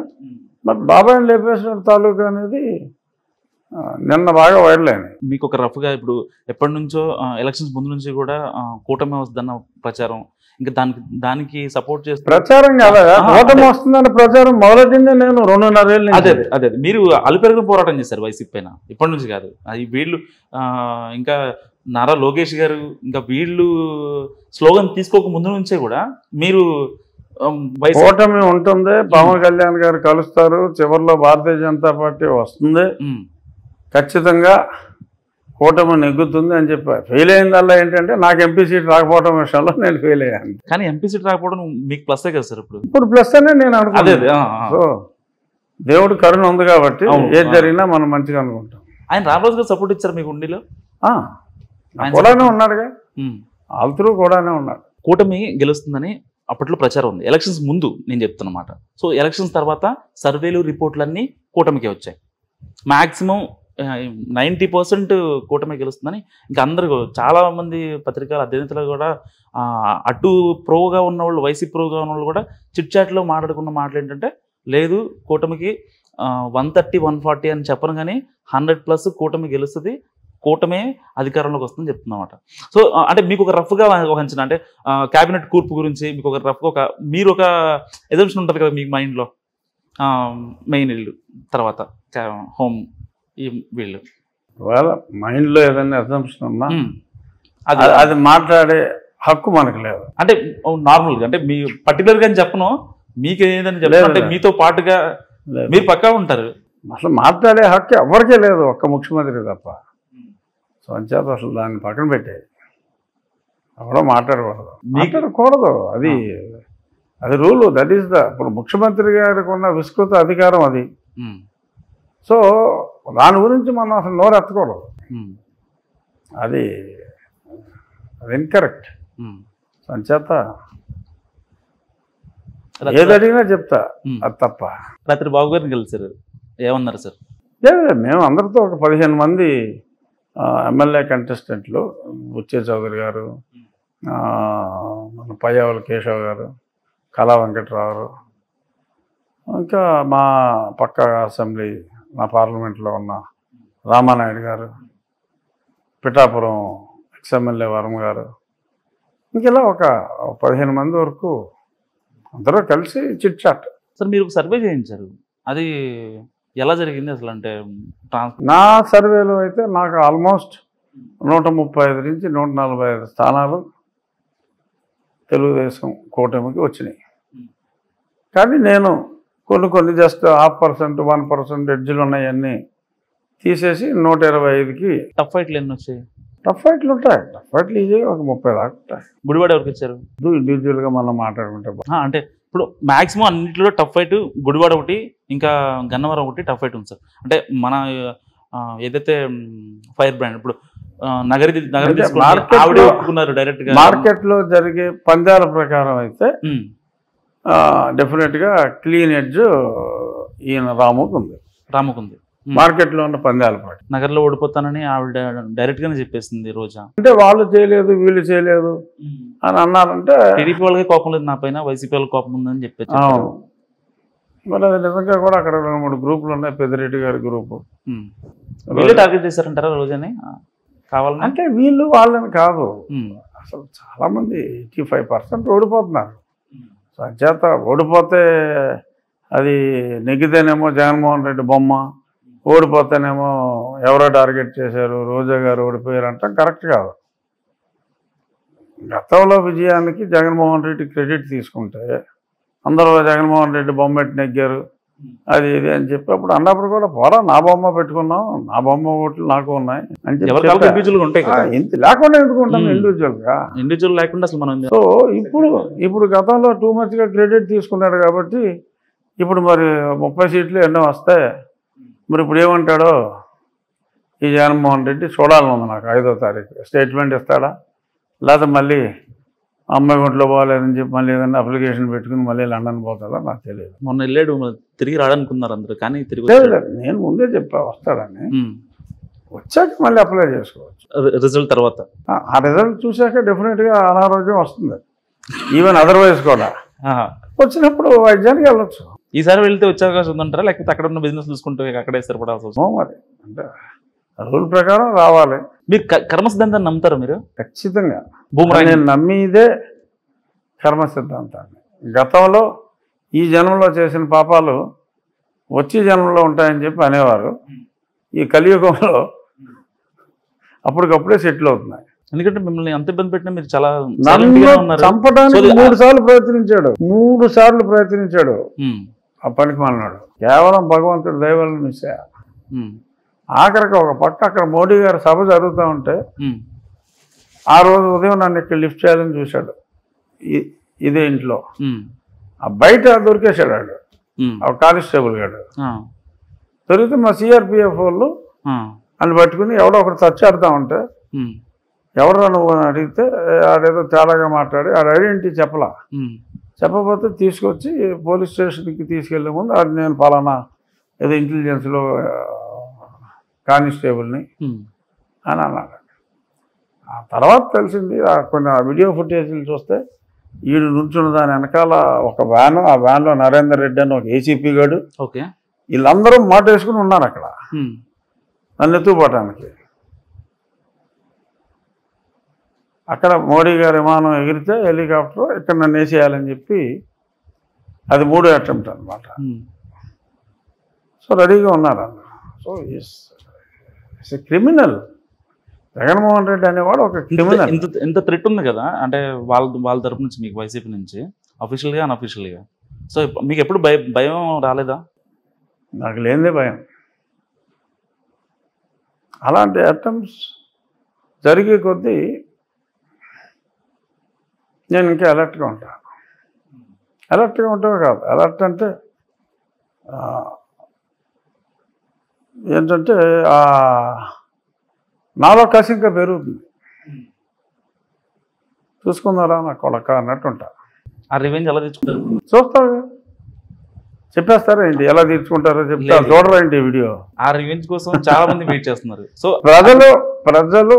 బట్ బాబాయిని లేపేసిన తాలూకా అనేది నిన్న బాగా వైరల్ అయింది. మీకు ఒక రఫ్గా ఇప్పుడు ఎప్పటి నుంచో ఎలక్షన్స్ ముందు నుంచి కూడా కూటమి వస్తుందన్న ప్రచారం, ఇంకా దానికి సపోర్ట్ చేస్తారు. ప్రచారం కాదా, కూటమి వస్తుందన్న ప్రచారం మొదలెట్టిందే నేను 2.5 ఏళ్ళు. అదే మీరు అలుపెరుగున పోరాటం చేశారు వైసీపీ పైన, ఇప్పటి నుంచి కాదు. అది వీళ్ళు ఇంకా నారా లోకేష్ గారు ఇంకా వీళ్ళు స్లోగన్ తీసుకోక ముందు నుంచే కూడా మీరు కూటమి ఉంటుంది, పవన్ కళ్యాణ్ గారు కలుస్తారు, చివరిలో భారతీయ జనతా పార్టీ వస్తుంది, ఖచ్చితంగా కూటమి నెగ్గుతుంది అని చెప్పారు. ఫెయిల్ అయిందల్లా ఏంటంటే నాకు ఎంపీ సీట్ రాకపోవడం విషయంలో నేను ఫెయిల్ అయ్యాను. కానీ ఎంపీ సీట్ రాకపోవడం మీకు ప్లస్సే కదా సార్. ఇప్పుడు ప్లస్ అనే నేను అనుకున్నాను. సో దేవుడు కరుణ ఉంది కాబట్టి ఏది జరిగినా మనం మంచిగా అనుకుంటాం. ఆయన రామరాజు గారు సపోర్ట్ ఇచ్చారు మీకు ఉండిలో? కూడానే ఉన్నాడుగా, ఆల్త్రూ కూడానే ఉన్నాడు. కూటమి గెలుస్తుందని అప్పట్లో ప్రచారం ఉంది, ఎలక్షన్స్ ముందు నేను చెప్తున్నమాట. సో ఎలక్షన్స్ తర్వాత సర్వేలు రిపోర్ట్లన్నీ కూటమికే వచ్చాయి. మ్యాక్సిమం 90% కూటమి గెలుస్తుందని ఇంకా అందరూ చాలామంది పత్రికల అధినేతలు కూడా అటు ప్రోగా ఉన్నవాళ్ళు, వైసీపీ ప్రోగా ఉన్నవాళ్ళు కూడా చిట్ చాట్లో మాట్లాడుకున్న మాటలు ఏంటంటే, లేదు కూటమికి 130, 140 అని చెప్పను కానీ 100+ కూటమి గెలుస్తుంది, కూటమే అధికారంలోకి వస్తుందని చెప్తున్నమాట. సో అంటే మీకు ఒక రఫ్గా ఒక అంచనా, అంటే క్యాబినెట్ కూర్పు గురించి మీకు ఒక రఫ్గా మీరు ఒక ఎజంప్షన్ ఉంటుంది కదా మీకు మైండ్లో, మెయిన్ ఇల్లు తర్వాత హోమ్ ఈ వీళ్ళు ఒకవేళ మైండ్లో ఏదైనా అజంప్షన్ ఉన్నా అది మాట్లాడే హక్కు మనకు లేదు. అంటే నార్మల్గా అంటే మీ పర్టికులర్గా అని చెప్పను, మీకు ఏదని చెప్పలేదు అంటే మీతో పాటుగా మీరు పక్కా ఉంటారు. అసలు మాట్లాడే హక్కు ఎవరికే లేదు, ఒక్క ముఖ్యమంత్రి తప్ప. సో అంచేత అసలు దాన్ని పక్కన పెట్టేది, ఎవడో మాట్లాడకూడదు. అది రూల్, దట్ ఈస్ ఇప్పుడు ముఖ్యమంత్రి గారికి ఉన్న విస్తృత అధికారం అది. సో దాని గురించి మనం అసలు నోరు ఎత్తకూడదు, అది ఇన్కరెక్ట్. అంచేత ఏది అడిగినా చెప్తా, అది తప్ప. రాత్రి బాబు గారిని కలిసారు, ఏమన్నారు సార్? మేము అందరితో ఒక 15 మంది ఎమ్మెల్యే కంటెస్టెంట్లు, బుచ్చే చౌదరి గారు, మన పయ్యావుల కేశవ్ గారు, కళా వెంకట్రావు, ఇంకా మా పక్క అసెంబ్లీ మా పార్లమెంట్లో ఉన్న రామానాయుడు గారు, పిఠాపురం ఎక్స్ఎమ్మెల్యే వరం గారు, ఇంకెలా ఒక 15 మంది వరకు అందరూ కలిసి చిట్ చాట్. సార్ మీరు ఒక సర్వే చేయించారు, అది ఎలా జరిగింది అసలు? అంటే నా సర్వేలో అయితే నాకు ఆల్మోస్ట్ 135 నుంచి 145 స్థానాలు తెలుగుదేశం కూటమికి వచ్చినాయి. కానీ నేను కొన్ని జస్ట్ 0.5%, 1% ఎడ్జ్లు ఉన్నాయన్నీ తీసేసి 125కి. టఫ్ ఫైట్లు ఎన్ని వచ్చాయి? టఫ్ ఫైట్లు ఉంటాయి, టఫ్ ఫైట్లు ఈజీగా ఒక 30 దాకా ఉంటాయి. గుడివాడ ఎవరికి ఇచ్చారు? ఇండివిజువల్గా మనం మాట్లాడుకుంటే అంటే ఇప్పుడు మ్యాక్సిమం అన్నింటిలో టఫ్ ఫైట్ గుడివాడ ఒకటి, ఇంకా గన్నవరం ఒకటి టఫ్ ఫైట్ ఉంది సార్. అంటే మన ఏదైతే ఫైర్ బ్రాండ్ ఇప్పుడు మార్కెట్లో జరిగే పందాల ప్రకారం అయితే డెఫినెట్గా క్లీన్ ఎడ్జ్ ఈయన రాముకుంది. మార్కెట్లో ఉన్న పందాల పాటు నగర్లో ఓడిపోతానని ఆవిడ డైరెక్ట్గానే చెప్పేసింది రోజా. అంటే వాళ్ళు చేయలేదు వీళ్ళు చేయలేదు అని అన్నారంటే టీడీపీ వాళ్ళకి కోపం లేదు నా పైన, వైసీపీ వాళ్ళకి కోపం ఉందని చెప్పేసి. మరి అది నిజంగా కూడా అక్కడ 2-3 గ్రూపులు ఉన్నాయి. పెద్దిరెడ్డి గారి గ్రూపు వీళ్ళు టార్గెట్ చేశారంటారా రోజాని కావాలని? అంటే వీళ్ళు వాళ్ళని కాదు, అసలు చాలామంది 85% ఓడిపోతున్నారు. సో అంచేత ఓడిపోతే అది నెగ్గితేనేమో జగన్మోహన్ రెడ్డి బొమ్మ, ఓడిపోతేనేమో ఎవరో టార్గెట్ చేశారు, రోజా గారు ఓడిపోయారు అంటాం కరెక్ట్ కాదు. గతంలో విజయానికి జగన్మోహన్ రెడ్డి క్రెడిట్ తీసుకుంటే అందరూ జగన్మోహన్ రెడ్డి బొమ్మ పెట్టి నెగ్గారు అది ఇది అని చెప్పి అప్పుడు అన్నప్పుడు కూడా పోరా నా బొమ్మ పెట్టుకున్నాం, నా బొమ్మ ఓట్లు నాకు ఉన్నాయి అని చెప్పి లేకుండా ఎందుకు ఉంటాం ఇండివిజువల్ లేకుండా అసలు మనం. సో ఇప్పుడు గతంలో టూ మచ్గా క్రెడిట్ తీసుకున్నాడు కాబట్టి ఇప్పుడు మరి 30 సీట్లు ఎన్నో వస్తాయి. మరి ఇప్పుడు ఏమంటాడో ఈ జగన్మోహన్ రెడ్డి చూడాలని ఉంది నాకు. 5వ తారీఖు స్టేట్మెంట్ ఇస్తాడా, లేకపోతే మళ్ళీ అమ్మాయి ఒంట్లో పోవాలేదని చెప్పి మళ్ళీ ఏదైనా అప్లికేషన్ పెట్టుకుని మళ్ళీ లండన్ పోతాడా నాకు తెలియదు. మొన్న వెళ్ళాడు, తిరిగి రాడనుకున్నారు అందరూ, కానీ తిరిగి నేను ముందే చెప్పా వస్తాడని. వచ్చాక మళ్ళీ అప్లై చేసుకోవచ్చు రిజల్ట్ తర్వాత. ఆ రిజల్ట్ చూశాక డెఫినెట్గా అనారోగ్యం వస్తుంది, ఈవెన్ అదర్వైజ్ కూడా. వచ్చినప్పుడు వైద్యానికి వెళ్ళొచ్చు. ఈసారి వెళ్తే వచ్చే అవకాశం ఉందంటారా, లేకపోతే అక్కడ ఉన్న బిజినెస్ చూసుకుంటూ అక్కడే స్థిరపడాల్సి వస్తుంది? మరి అంటే రూల్ ప్రకారం రావాలి. మీరు కర్మ సిద్ధాంతాన్ని నమ్ముతారా మీరు? ఖచ్చితంగా బూమరాంగ్ నేను నమ్మిదే కర్మ సిద్ధాంతాన్ని. గతంలో ఈ జన్మలో చేసిన పాపాలు వచ్చే జన్మలో ఉంటాయని చెప్పి అనేవారు. ఈ కలియుగంలో అప్పటికప్పుడే సెటిల్ అవుతున్నాయి. ఎందుకంటే మిమ్మల్ని ఎంత ఇబ్బంది పెట్టినా మీరు చాలా నన్ను చంపడానికి 3 సార్లు ప్రయత్నించాడు. 3 సార్లు ప్రయత్నించాడు ఆ పనికి మాలినాడు. కేవలం భగవంతుడు దయ వల్ల మిస్ అయ్యా. ఆఖరికి ఒక పక్క అక్కడ మోడీ గారి సభ జరుగుతూ ఉంటే ఆ రోజు ఉదయం నన్ను ఇక్కడ లిఫ్ట్ చేయాలని చూశాడు. ఇదే ఇంట్లో ఆ బయట దొరికేశాడు వాడు, ఆ కానిస్టేబుల్ గాడు. దొరికితే మా సిఆర్పిఎఫ్ వాళ్ళు అని పట్టుకుని ఎవడో ఒకటి చచ్చాడుతూ ఉంటే ఎవరు నువ్వు అని అడిగితే ఆడేదో తేడాగా మాట్లాడి ఆడ ఐడెంటిటీ చెప్పలా. చెప్పకపోతే తీసుకొచ్చి పోలీస్ స్టేషన్కి తీసుకెళ్లే ముందు అది నేను పలానా ఏదో ఇంటెలిజెన్స్లో కానిస్టేబుల్ని అని అన్నాడు. ఆ తర్వాత తెలిసింది కొన్ని వీడియో ఫుటేజీలు చూస్తే వీడు నుంచున్న దాని వెనకాల ఒక వ్యాను, ఆ వ్యాన్లో నరేందర్ రెడ్డి అని ఒక ఏసీపీ గాడు, వీళ్ళందరూ మాట వేసుకుని ఉన్నారు అక్కడ నన్ను ఎత్తుకుపోవటానికి. అక్కడ మోడీ గారి విమానం ఎగిరితే హెలికాప్టర్ ఇక్కడ నన్ను వేసేయాలని చెప్పి అది 3వ అటెంప్ట్ అనమాట. సో రెడీగా ఉన్నారు అందరూ. So it's a criminal. Jaganmohan Reddy అనేవాడు ఒక క్రిమినల్. ఇంత థ్రెట్ ఉంది కదా, అంటే వాళ్ళ తరపు నుంచి మీకు వైసీపీ నుంచి అఫీషియల్గా అన్అఫీషియల్గా. సో మీకు ఎప్పుడు భయం రాలేదా? నాకు లేనిదే భయం. అలాంటి అటెంప్ట్స్ జరిగే కొద్దీ నేను ఇంకా అలర్ట్గా ఉంటాను. అలర్ట్గా ఉంటావే కాదు, అలర్ట్ అంటే ఏంటంటే నాలో కసి ఇంకా పెరుగుతుంది. చూసుకుందారా నా కొడక అన్నట్టు ఉంటా. ఆ రివెంజ్ ఎలా తెచ్చుకుంటారు? చూస్తావు, చెప్పేస్తారా ఏంటి, ఎలా తీర్చుకుంటారో చెప్తా. చూడరా ఏంటి వీడియో? ఆ రివెంజ్ కోసం చాలా మంది వెయిట్ చేస్తున్నారు. సో ప్రజలు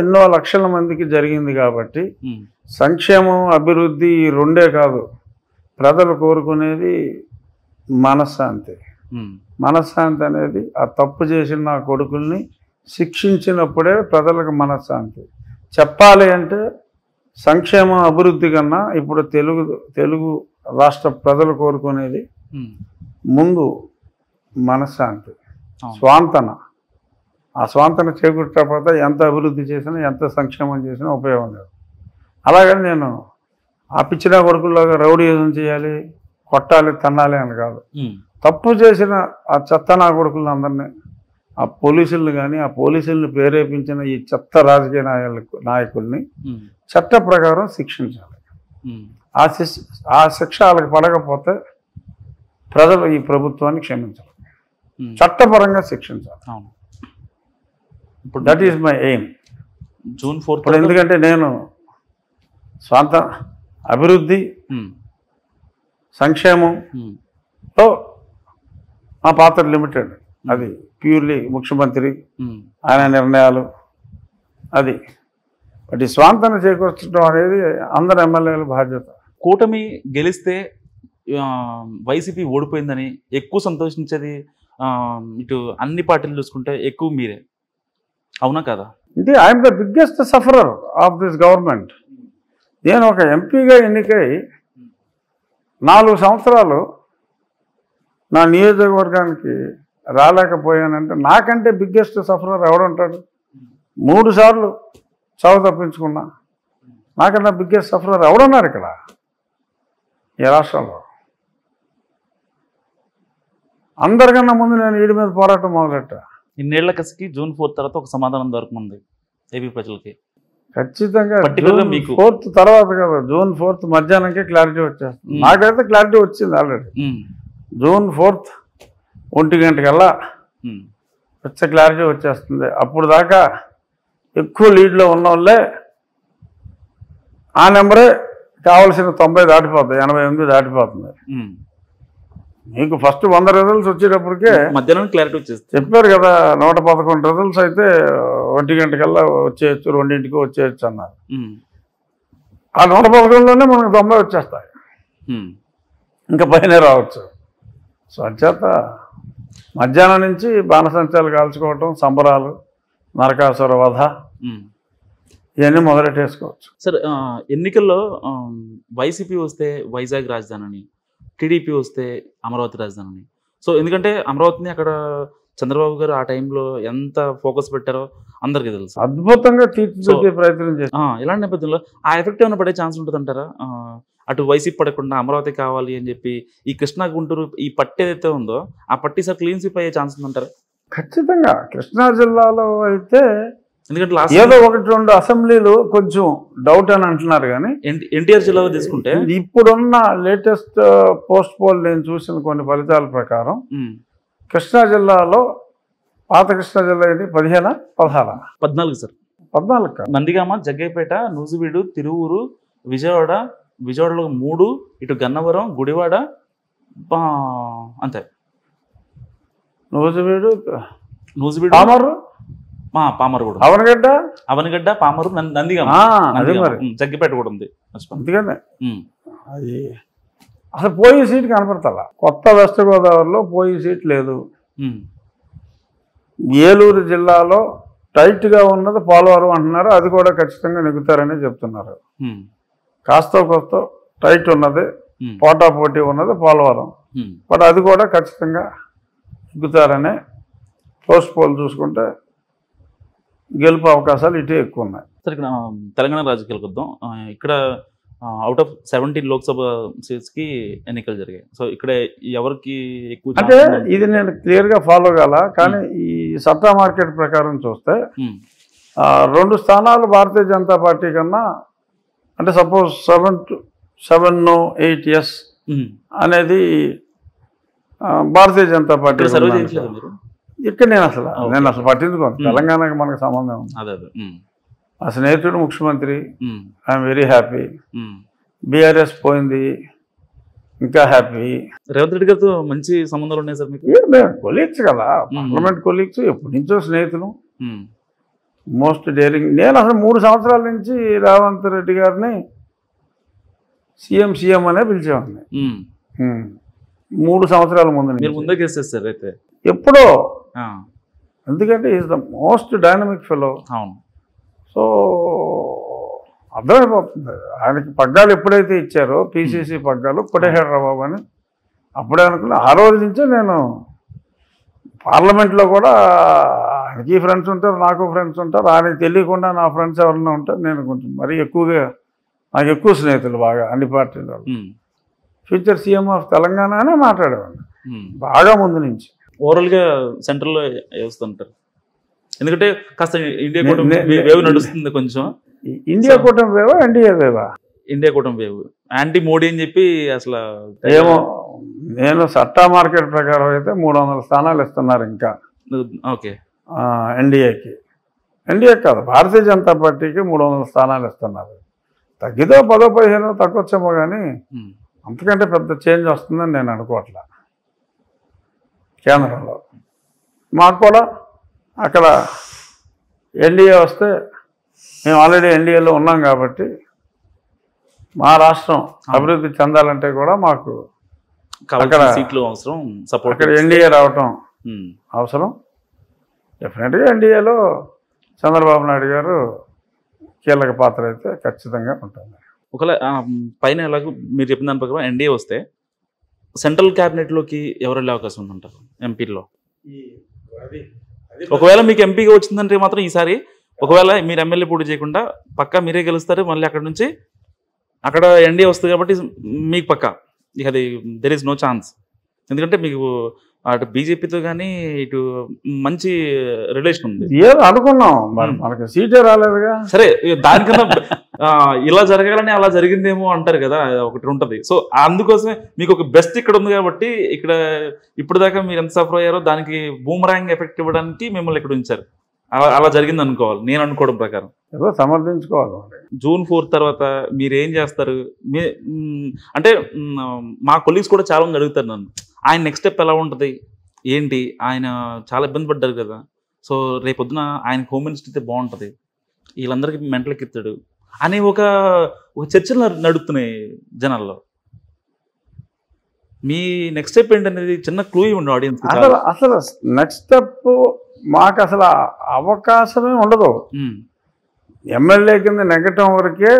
ఎన్నో లక్షల మందికి జరిగింది కాబట్టి సంక్షేమం అభివృద్ధి ఈ రెండే కాదు, ప్రజలు కోరుకునేది మనశ్శాంతి. మనశ్శాంతి అనేది ఆ తప్పు చేసిన నా కొడుకుల్ని శిక్షించినప్పుడే ప్రజలకు మనశ్శాంతి. చెప్పాలి అంటే సంక్షేమం అభివృద్ధి కన్నా ఇప్పుడు తెలుగు రాష్ట్ర ప్రజలు కోరుకునేది ముందు మనశ్శాంతి, స్వాంతన. ఆ స్వాంతన చేకూర్చకపోతే ఎంత అభివృద్ధి చేసినా ఎంత సంక్షేమం చేసినా ఉపయోగం లేదు. అలాగని నేను ఆ పిచ్చిన కొడుకుల్లాగా రౌడీజం చేయాలి, కొట్టాలి, తన్నాలి అని కాదు. తప్పు చేసిన ఆ చెత్త నా కొడుకులను అందరినీ, ఆ పోలీసులను కానీ ఆ పోలీసులను ప్రేరేపించిన ఈ చెత్త రాజకీయ నాయకుల్ని చట్ట ప్రకారం శిక్షించాలి. ఆ శిక్ష వాళ్ళకి పడకపోతే ప్రజలు ఈ ప్రభుత్వాన్ని క్షమించాలి, చట్టపరంగా శిక్షించాలి. That is my aim. June 4th ఇప్పుడు ఎందుకంటే నేను స్వాంత అభివృద్ధి సంక్షేమంలో మా పాత్ర లిమిటెడ్. అది ప్యూర్లీ ముఖ్యమంత్రి ఆయన నిర్ణయాలు అది. బట్ ఈ స్వాంతన చేకూర్చడం అనేది అందరు ఎమ్మెల్యేల బాధ్యత. కూటమి గెలిస్తే వైసీపీ ఓడిపోయిందని ఎక్కువ సంతోషించేది ఇటు అన్ని పార్టీలు చూసుకుంటే ఎక్కువ మీరే, అవునా కదా? ఇది I'm the biggest sufferer of this government. నేను ఒక ఎంపీగా ఎన్నికై 4 సంవత్సరాలు నా నియోజకవర్గానికి రాలేకపోయానంటే నాకంటే బిగ్గెస్ట్ సఫరర్ ఎవడుంటాడు? 3 సార్లు చావు తప్పించుకున్నా. నాకన్నా బిగ్గెస్ట్ సఫరర్ ఎవడున్నారు ఇక్కడ ఈ రాష్ట్రంలో? అందరికన్నా ముందు నేను వీడి మీద పోరాటం మొదలెట్టా. ఇన్నేళ్ల కసికి June 4th తర్వాత ఒక సమాధానం దొరకనుంది ఏపీ ప్రజలకి. ఖచ్చితంగా June 4th తర్వాత కదా, June 4th మధ్యాహ్నంకే క్లారిటీ వచ్చేస్తుంది. నాకైతే క్లారిటీ వచ్చింది ఆల్రెడీ. June 4th 1 గంటకల్లా వచ్చే క్లారిటీ వచ్చేస్తుంది. అప్పుడు దాకా ఎక్కువ లీడ్లో ఉన్న వాళ్ళే ఆ నెంబరే కావాల్సిన 90 దాటిపోతుంది, 88 దాటిపోతుంది. మీకు ఫస్ట్ 100 రిజల్ట్స్ వచ్చేటప్పటికే మధ్యాహ్నం క్లారిటీ వచ్చేస్తుంది. చెప్పారు కదా, 111 రిజల్ట్స్ అయితే 1 గంటకల్లా వచ్చేయచ్చు, 2ంటికి వచ్చేయచ్చు అన్నారు. ఆ 111లోనే మనకు 90 వచ్చేస్తాయి. ఇంకా పైన రావచ్చు. సో అంచేత మధ్యాహ్నం నుంచి బాణసంచాలు కాల్చుకోవటం, సంబరాలు, నరకాసుర వధ ఇవన్నీ మొదలెట్టేసుకోవచ్చు. సార్ ఎన్నికల్లో వైసీపీ వస్తే వైజాగ్ రాజధాని అని, టీడీపీ వస్తే అమరావతి రాజధాని అని. సో ఎందుకంటే అమరావతిని అక్కడ చంద్రబాబు గారు ఆ టైంలో ఎంత ఫోకస్ పెట్టారో అందరికీ తెలుసు. అద్భుతంగా తీర్చిదిద్దే ప్రయత్నం చేస్తారు. ఇలాంటి నేపథ్యంలో ఆ ఎఫెక్ట్ ఏమైనా పడే ఛాన్స్ ఉంటుంది అంటారా? అటు వైసీపీ పడకుండా అమరావతి కావాలి అని చెప్పి ఈ కృష్ణా గుంటూరు ఈ పట్టు ఏదైతే ఉందో ఆ పట్టి సార్ క్లీన్ స్వీప్ అయ్యే ఛాన్స్ ఉందంటారా? ఖచ్చితంగా కృష్ణా జిల్లాలో అయితే ఎందుకంటే ఏదో 1-2 అసెంబ్లీలు కొంచెం డౌట్ అని అంటున్నారు. కానీ ఎన్టీఆర్ జిల్లాలో తీసుకుంటే ఇప్పుడున్న లేటెస్ట్ పోస్ట్ పోల్ నేను చూసిన కొన్ని ఫలితాల ప్రకారం కృష్ణా జిల్లాలో పాత కృష్ణా జిల్లా ఏంటి 14 సార్. 14 నందిగామ, జగ్గైపేట, నూజివీడు, తిరువూరు, విజయవాడలో 3, ఇటు గన్నవరం, గుడివాడ, అంతే. నూజివీడు, పామరు కూడా, అవనగడ్డ, పామరు, నందిగామ, జగ్గైపేట కూడా ఉంది. అందుకనే అది అసలు పోయే సీట్ కనపడతా. కొత్త వెస్ట్ గోదావరిలో పోయే సీట్ లేదు. ఏలూరు జిల్లాలో టైట్గా ఉన్నది పోలవరం అంటున్నారు. అది కూడా ఖచ్చితంగా నెగ్గుతారని చెప్తున్నారు. కాస్త టైట్ ఉన్నది, పోటాపోటీ ఉన్నది పోలవరం. బట్ అది కూడా ఖచ్చితంగా నెగ్గుతారనే పోస్ట్ పోల్ చూసుకుంటే గెలుపు అవకాశాలు ఇటే ఎక్కువ ఉన్నాయి. సార్ ఇక్కడ తెలంగాణ రాజకీయాలకు వద్దాం. ఇక్కడ అవుట్ ఆఫ్ 17 లోక్సభ సీట్స్కి ఎన్నికలు జరిగాయి. సో ఇక్కడ ఎవరికి ఎక్కువ అంటే ఇది నేను క్లియర్గా ఫాలో కాల. కానీ ఈ సత్తా మార్కెట్ ప్రకారం చూస్తే 2 స్థానాలు భారతీయ జనతా పార్టీ కన్నా, అంటే సపోజ్ 7 no 8 yes అనేది భారతీయ జనతా పార్టీ. ఇక్కడ నేను అసలు పట్టించుకోను. తెలంగాణకి మనకు సంబంధం ఉంది. ఆ స్నేహితుడు ముఖ్యమంత్రి, ఐఎమ్ వెరీ హ్యాపీ. బీఆర్ఎస్ పోయింది, ఇంకా హ్యాపీ. రేవంత్ రెడ్డి గారితో మంచి సంబంధాలు ఉన్నాయి సార్ మీకు? కొలీగ్స్ కదా, పార్లమెంట్ కొలీగ్స్, ఎప్పటి నుంచో స్నేహితులు, మోస్ట్ డేరింగ్. నేను అసలు 3 సంవత్సరాల నుంచి రేవంత్ రెడ్డి గారిని సీఎం అనే పిలిచేవాడిని. 3 సంవత్సరాల ముందు సార్ అయితే ఎప్పుడో. ఎందుకంటే is the most dynamic fellow. So అర్థమైపోతుంది ఆయనకి. పగ్గాలు ఎప్పుడైతే ఇచ్చారో పిసిసి పగ్గాలు కొట్టేశాడు రా బాబు అని అప్పుడే అనుకున్నా. ఆ రోజు నుంచే నేను పార్లమెంట్లో కూడా ఆయనకి ఫ్రెండ్స్ ఉంటారు, నాకు ఫ్రెండ్స్ ఉంటారు. ఆయనకి తెలియకుండా నా ఫ్రెండ్స్ ఎవరైనా ఉంటారు. నేను కొంచెం మరీ ఎక్కువగా, నాకు ఎక్కువ స్నేహితులు బాగా అన్ని పార్టీల. ఫ్యూచర్ సీఎం ఆఫ్ తెలంగాణ అనే మాట్లాడేవాడిని బాగా ముందు నుంచి. ఓవరాల్గా సెంట్రల్లో వేస్తుంటారు. ఎందుకంటే కాస్త ఇండియా కూటమి వేవ్ నడుస్తుంది కొంచెం. ఇండియా కూటమి వేవా, ఎన్డీఏ వేవా? ఇండియా కూటమి వేవ్, యాంటీ మోడీ అని చెప్పి అసలు ఏమో. నేను సట్టా మార్కెట్ ప్రకారం అయితే 300 స్థానాలు ఇస్తున్నారు ఇంకా. ఓకే, ఎన్డీఏకి. ఎన్డీఏ కాదు, భారతీయ జనతా పార్టీకి 300 స్థానాలు ఇస్తున్నారు. తగ్గిదో 10-15 తగ్గొచ్చేమో కానీ అంతకంటే పెద్ద చేంజ్ వస్తుందని నేను అనుకోవట్లా కేంద్రంలో. మాకు కూడా అక్కడ ఎన్డీఏ వస్తే, మేము ఆల్రెడీ ఎన్డీఏలో ఉన్నాం కాబట్టి మా రాష్ట్రం అభివృద్ధి చెందాలంటే కూడా మాకు అక్కడ సీట్లు అవసరం, సపోర్ట్. అక్కడ ఎన్డీఏ రావటం అవసరం. డెఫినెట్గా ఎన్డీఏలో చంద్రబాబు నాయుడు గారు కీలక పాత్ర అయితే ఖచ్చితంగా ఉంటుంది. ఒకవేళ పైన ఎలాగో మీరు చెప్పిన దాని ప్రకారం ఎన్డీఏ వస్తే సెంట్రల్ క్యాబినెట్లోకి ఎవరు వెళ్ళే అవకాశం ఉందంటారు ఎంపీలో? ఒకవేళ మీకు ఎంపీగా వచ్చిందంటే మాత్రం ఈసారి ఒకవేళ మీరు ఎమ్మెల్యే పోటీ చేయకుండా పక్కా మీరే గెలుస్తారు. మళ్ళీ అక్కడ నుంచి అక్కడ ఎన్డీఏ వస్తుంది కాబట్టి మీకు పక్కా, ఇక అది దెర్ ఈస్ నో ఛాన్స్. ఎందుకంటే మీకు అటు బీజేపీతో కానీ ఇటు మంచి రిలేషన్ ఉంది. ఏదో అనుకున్నాం, మనకి సీటే రాలేదుగా. సరే, దానికన్నా ఇలా జరగాలని అలా జరిగిందేమో అంటారు కదా, ఒకటి ఉంటుంది. సో అందుకోసమే మీకు ఒక బెస్ట్ ఇక్కడ ఉంది కాబట్టి ఇక్కడ ఇప్పుడు దాకా మీరు ఎంత సఫర్ అయ్యారో దానికి బూమరాంగ్ ఎఫెక్ట్ ఇవ్వడానికి మిమ్మల్ని ఇక్కడ ఉంచారు. అలా జరిగింది అనుకోవాలి నేను అనుకోవడం ప్రకారం. ఏదో సమర్థించుకోవాలి. June 4 తర్వాత మీరు ఏం చేస్తారు? అంటే మా కొలీగ్స్ కూడా చాలా మంది అడుగుతారు నన్ను, ఆయన నెక్స్ట్ స్టెప్ ఎలా ఉంటుంది ఏంటి, ఆయన చాలా ఇబ్బంది పడ్డారు కదా, సో రేపొద్దున ఆయన హోమ్ మినిస్టర్ అయితే బాగుంటుంది, వీళ్ళందరికీ మెంటల్ ఎక్కిస్తాడు అని ఒక చర్చలు నడుస్తున్నాయి జనాల్లో. మీ నెక్స్ట్ స్టెప్ ఏంటనేది చిన్న క్లూ ఇవ్వండి ఆడియన్స్. అసలు నెక్స్ట్ స్టెప్ మాకు అసలు అవకాశమే ఉండదు. ఎమ్మెల్యే కింద నెగ్గటం వరకే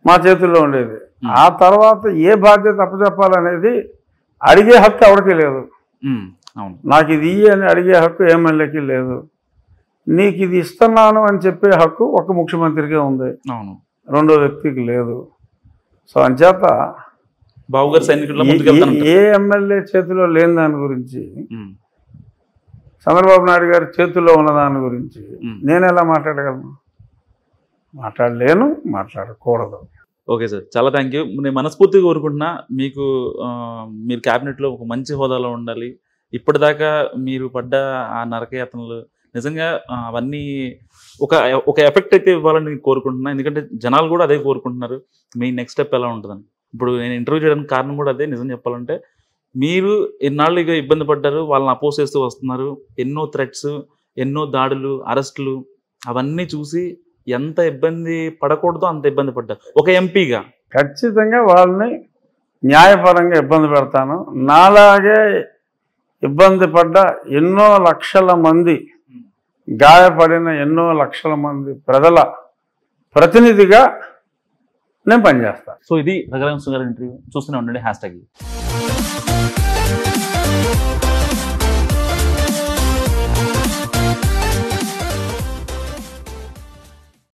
మా చేతుల్లో ఉండేది. ఆ తర్వాత ఏ బాధ్యత అప్పచెప్పాలనేది అడిగే హక్కు ఎవరికి లేదు. నాకు ఇది అని అడిగే హక్కు ఎమ్మెల్యేకి లేదు. నీకు ఇది ఇస్తున్నాను అని చెప్పే హక్కు ఒక ముఖ్యమంత్రికే ఉంది, రెండో వ్యక్తికి లేదు. సో అంచేత ఏ ఎమ్మెల్యే చేతిలో లేని దాని గురించి, చంద్రబాబు నాయుడు గారి చేతుల్లో ఉన్న దాని గురించి నేను ఎలా మాట్లాడగలను? మాట్లాడలేను, మాట్లాడకూడదు. ఓకే సార్, చాలా థ్యాంక్ యూ. నేను మనస్ఫూర్తిగా కోరుకుంటున్నా మీరు క్యాబినెట్లో ఒక మంచి హోదాలో ఉండాలి. ఇప్పటిదాకా మీరు పడ్డ ఆ నరకయాతనలు నిజంగా అవన్నీ ఒక ఎఫెక్ట్ అయితే ఇవ్వాలని కోరుకుంటున్నా. ఎందుకంటే జనాలు కూడా అదే కోరుకుంటున్నారు, మీ నెక్స్ట్ స్టెప్ ఎలా ఉంటుందని. ఇప్పుడు నేను ఇంటర్వ్యూ చేయడానికి కారణం కూడా అదే. నిజం చెప్పాలంటే మీరు ఎన్నాళ్ళుగా ఇబ్బంది పడ్డారు, వాళ్ళని అపోజ్ చేస్తూ వస్తున్నారు. ఎన్నో థ్రెట్స్, ఎన్నో దాడులు, అరెస్టులు అవన్నీ చూసి ఎంత ఇబ్బంది పడకూడదో అంత ఇబ్బంది పడ్డారు ఒక ఎంపీగా. ఖచ్చితంగా వాళ్ళని న్యాయపరంగా ఇబ్బంది పెడతాను. నాలాగే ఇబ్బంది పడ్డ ఎన్నో లక్షల మంది, గాయపడిన ఎన్నో లక్షల మంది ప్రజల ప్రతినిధిగా నేను పనిచేస్తాను. సో ఇది రఘురామ గారి ఇంటర్వ్యూ. చూస్తూనే ఉండండి #.